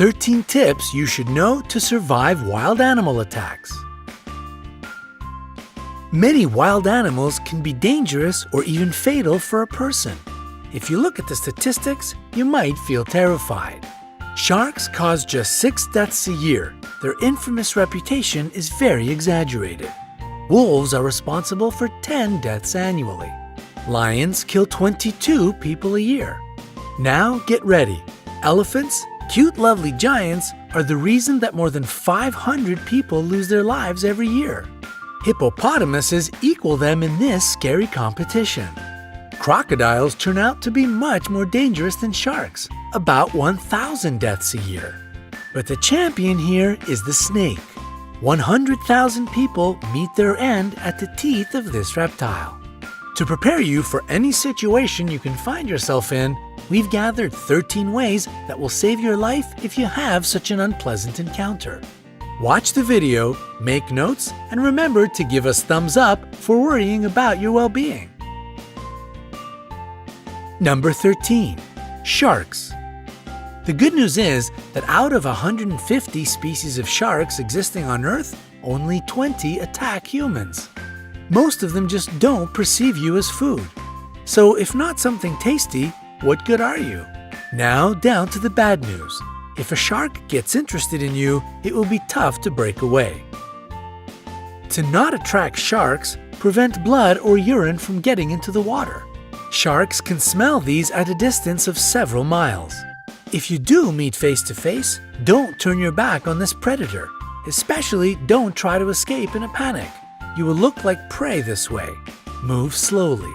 13 tips you should know to survive wild animal attacks. Many wild animals can be dangerous or even fatal for a person. If you look at the statistics, you might feel terrified. Sharks cause just 6 deaths a year. Their infamous reputation is very exaggerated. Wolves are responsible for 10 deaths annually. Lions kill 22 people a year. Now get ready. Elephants, cute lovely giants, are the reason that more than 500 people lose their lives every year. Hippopotamuses equal them in this scary competition. Crocodiles turn out to be much more dangerous than sharks, about 1,000 deaths a year. But the champion here is the snake. 100,000 people meet their end at the teeth of this reptile. To prepare you for any situation you can find yourself in, we've gathered 13 ways that will save your life if you have such an unpleasant encounter. Watch the video, make notes, and remember to give us thumbs up for worrying about your well-being. Number 13. Sharks. The good news is that out of 150 species of sharks existing on Earth, only 20 attack humans. Most of them just don't perceive you as food. So if not something tasty, what good are you? Now down to the bad news. If a shark gets interested in you, it will be tough to break away. To not attract sharks, prevent blood or urine from getting into the water. Sharks can smell these at a distance of several miles. If you do meet face to face, don't turn your back on this predator. Especially don't try to escape in a panic. You will look like prey this way. Move slowly.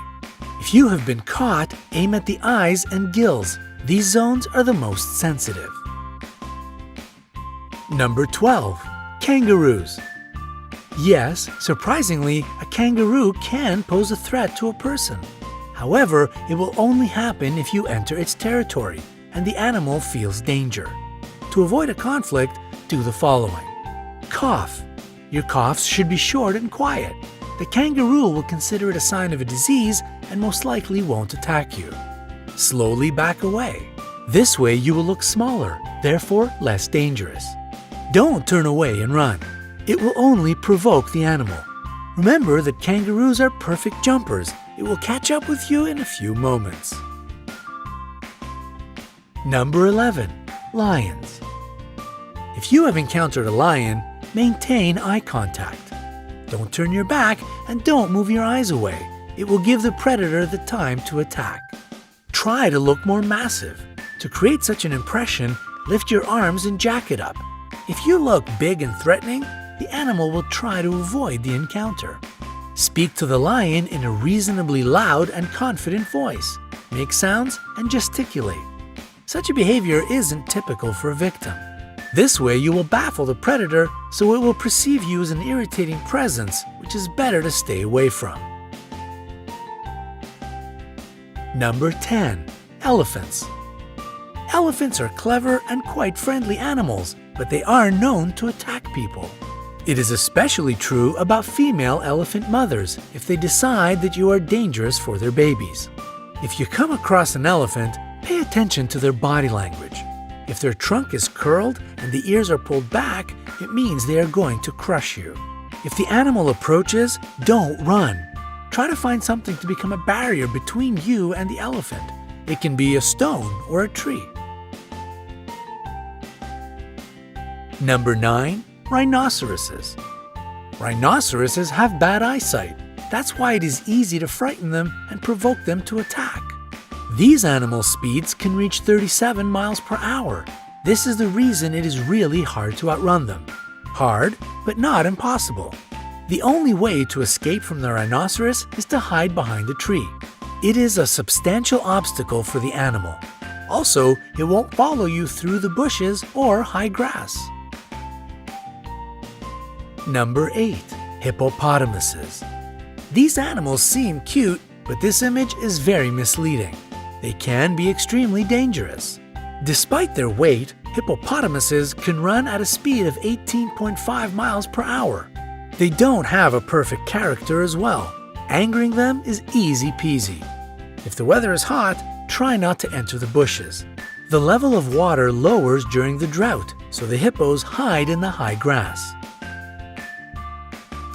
If you have been caught, aim at the eyes and gills. These zones are the most sensitive. Number 12. Kangaroos. Yes, surprisingly, a kangaroo can pose a threat to a person. However, it will only happen if you enter its territory and the animal feels danger. To avoid a conflict, do the following. Cough. Your coughs should be short and quiet. The kangaroo will consider it a sign of a disease and most likely won't attack you. Slowly back away. This way you will look smaller, therefore less dangerous. Don't turn away and run. It will only provoke the animal. Remember that kangaroos are perfect jumpers. It will catch up with you in a few moments. Number 11. Lions. If you have encountered a lion, maintain eye contact. Don't turn your back and don't move your eyes away. It will give the predator the time to attack. Try to look more massive. To create such an impression, lift your arms and jack it up. If you look big and threatening, the animal will try to avoid the encounter. Speak to the lion in a reasonably loud and confident voice. Make sounds and gesticulate. Such a behavior isn't typical for a victim. This way you will baffle the predator, so it will perceive you as an irritating presence, which is better to stay away from. Number 10. Elephants. Elephants are clever and quite friendly animals, but they are known to attack people. It is especially true about female elephant mothers if they decide that you are dangerous for their babies. If you come across an elephant, pay attention to their body language. If their trunk is curled and the ears are pulled back, it means they are going to crush you. If the animal approaches, don't run. Try to find something to become a barrier between you and the elephant. It can be a stone or a tree. Number 9. Rhinoceroses. Rhinoceroses have bad eyesight. That's why it is easy to frighten them and provoke them to attack. These animal speeds can reach 37 miles per hour. This is the reason it is really hard to outrun them. Hard, but not impossible. The only way to escape from the rhinoceros is to hide behind a tree. It is a substantial obstacle for the animal. Also, it won't follow you through the bushes or high grass. Number 8. Hippopotamuses. These animals seem cute, but this image is very misleading. They can be extremely dangerous. Despite their weight, hippopotamuses can run at a speed of 18.5 miles per hour. They don't have a perfect character as well. Angering them is easy peasy. If the weather is hot, try not to enter the bushes. The level of water lowers during the drought, so the hippos hide in the high grass.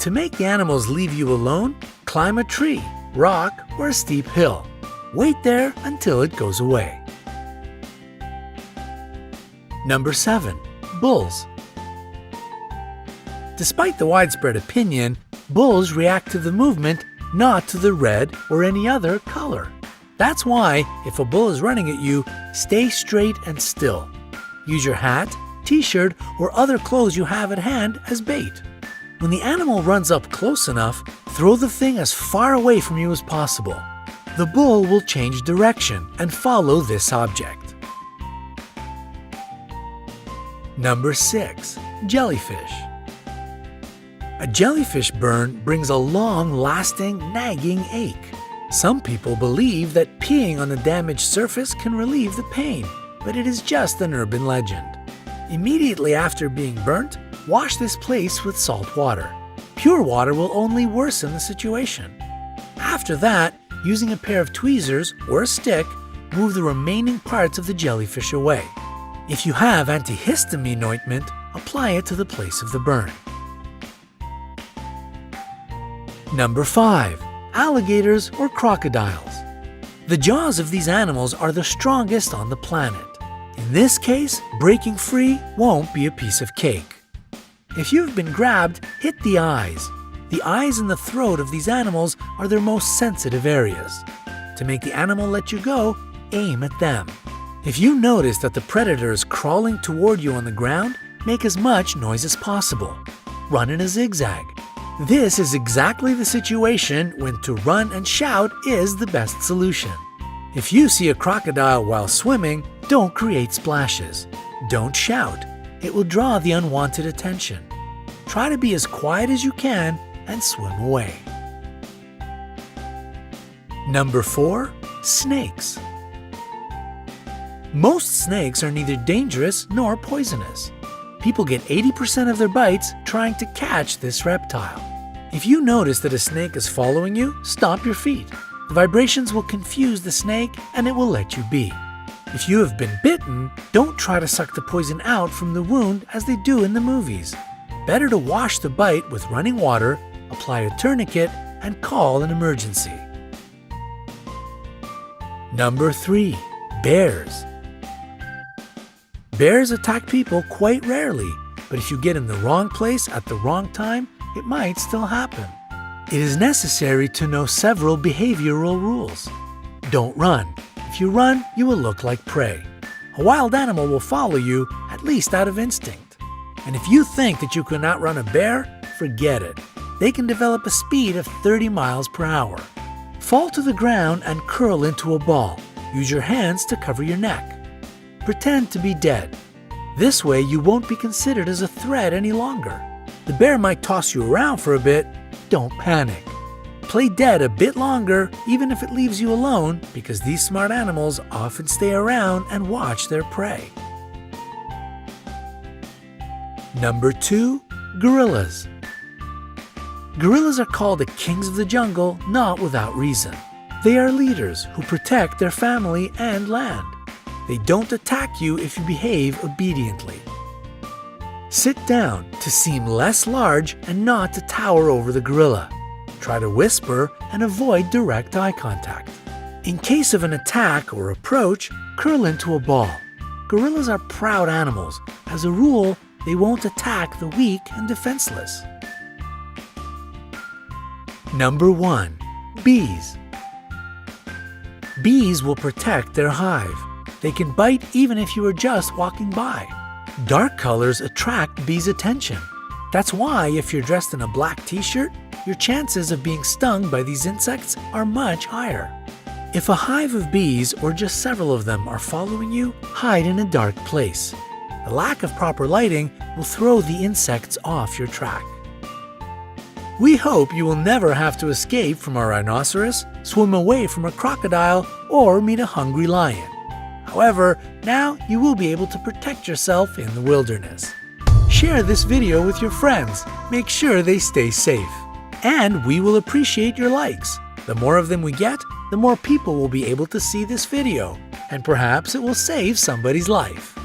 To make the animals leave you alone, climb a tree, rock, or a steep hill. Wait there until it goes away. Number 7. Bulls. Despite the widespread opinion, bulls react to the movement, not to the red or any other color. That's why, if a bull is running at you, stay straight and still. Use your hat, t-shirt, or other clothes you have at hand as bait. When the animal runs up close enough, throw the thing as far away from you as possible. The bull will change direction and follow this object. Number 6. Jellyfish. A jellyfish burn brings a long-lasting, nagging ache. Some people believe that peeing on the damaged surface can relieve the pain, but it is just an urban legend. Immediately after being burnt, wash this place with salt water. Pure water will only worsen the situation. After that, using a pair of tweezers or a stick, move the remaining parts of the jellyfish away. If you have antihistamine ointment, apply it to the place of the burn. Number 5. Alligators or crocodiles. The jaws of these animals are the strongest on the planet. In this case, breaking free won't be a piece of cake. If you've been grabbed, hit the eyes. The eyes and the throat of these animals are their most sensitive areas. To make the animal let you go, aim at them. If you notice that the predator is crawling toward you on the ground, make as much noise as possible. Run in a zigzag. This is exactly the situation when to run and shout is the best solution. If you see a crocodile while swimming, don't create splashes. Don't shout. It will draw the unwanted attention. Try to be as quiet as you can and swim away. Number 4. Snakes. Most snakes are neither dangerous nor poisonous. People get 80% of their bites trying to catch this reptile. If you notice that a snake is following you, stop your feet. The vibrations will confuse the snake and it will let you be. If you have been bitten, don't try to suck the poison out from the wound as they do in the movies. Better to wash the bite with running water, apply a tourniquet, and call an emergency. Number 3. Bears. Bears attack people quite rarely, but if you get in the wrong place at the wrong time, it might still happen. It is necessary to know several behavioral rules. Don't run. If you run, you will look like prey. A wild animal will follow you, at least out of instinct. And if you think that you can outrun a bear, forget it. They can develop a speed of 30 miles per hour. Fall to the ground and curl into a ball. Use your hands to cover your neck. Pretend to be dead. This way you won't be considered as a threat any longer. The bear might toss you around for a bit. Don't panic. Play dead a bit longer, even if it leaves you alone, because these smart animals often stay around and watch their prey. Number 2. Gorillas. Gorillas are called the kings of the jungle not without reason. They are leaders who protect their family and land. They don't attack you if you behave obediently. Sit down to seem less large and not to tower over the gorilla. Try to whisper and avoid direct eye contact. In case of an attack or approach, curl into a ball. Gorillas are proud animals. As a rule, they won't attack the weak and defenseless. Number 1. Bees. Bees will protect their hive. They can bite even if you are just walking by. Dark colors attract bees' attention. That's why if you're dressed in a black t-shirt, your chances of being stung by these insects are much higher. If a hive of bees or just several of them are following you, hide in a dark place. The lack of proper lighting will throw the insects off your track. We hope you will never have to escape from a rhinoceros, swim away from a crocodile, or meet a hungry lion. However, now you will be able to protect yourself in the wilderness. Share this video with your friends. Make sure they stay safe. And we will appreciate your likes. The more of them we get, the more people will be able to see this video, and perhaps it will save somebody's life.